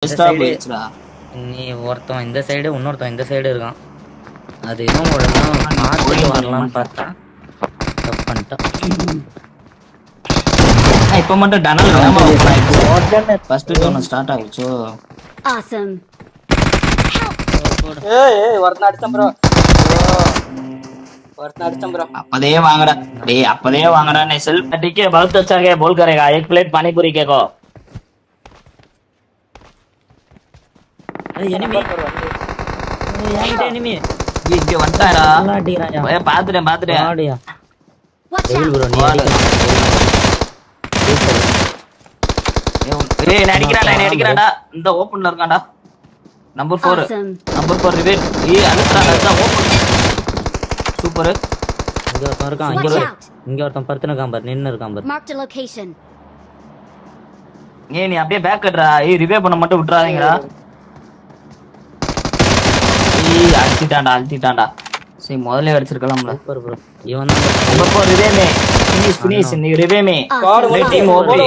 நீ ஒருத்தன் இந்த சைடு இன்னொருத்தன் இந்த சைடு இருக்கான். அது இன்னும் ஒழுங்கா மாத்திட்டு வரலாம்னு பார்த்தா தப்பு பண்ணிட்டான். இப்ப மட்டும் டனல் வேகமா ஓபன் ஆயிடுச்சு. ஃபர்ஸ்ட் டவுன் ஸ்டார்ட் ஆயிடுச்சு. Awesome. ஏய் ஒருத்தன் அடிச்சம் ப்ரோ. ஒருத்தன் அடிச்சம் ப்ரோ. அப்பதே வாங்கடா. டேய் அப்பதே வாங்கடா. ने सेल्फ ठीक है बहुत अच्छा है बोल करेगा एक प्लेट पानी पूरी के को. எனிமி எனிமி இங்க வந்தாடா. நல்லா அடிறாயா. ஏய் பாத்துறேன். ஆடியா. Watch டேய் out. ப்ரோ நீ அடிக்க. ஏய் நான் அடிக்கறான்டா. இந்த ஓபன்ல இருக்கான்டா. நம்பர் 4. Awesome. Number 4 reveal. ஏய் அழுத்றான்டா ஓபன். சூப்பர். இங்க ஒருத்தன் இருக்கான். Watch out. இங்க ஒருத்தன் படுத்துனக்கான் பாரு. நின்னு இருக்கான் பாரு. Marked a location. ஏய் நீ அப்படியே பேக் கட்றா. ஏய் ரிவே பண்ண மட்டும் விட்டுறாதீங்கடா. ஏய் அழுத்திட்டான்டா. சரி முதல்ல அடிச்சிருக்கலாம்ல. Super bro. இவன் தான் நம்பர் 4 ரிவே மே. ஃபினிஷ் நீ ரிவே மே. Awesome. Team OP.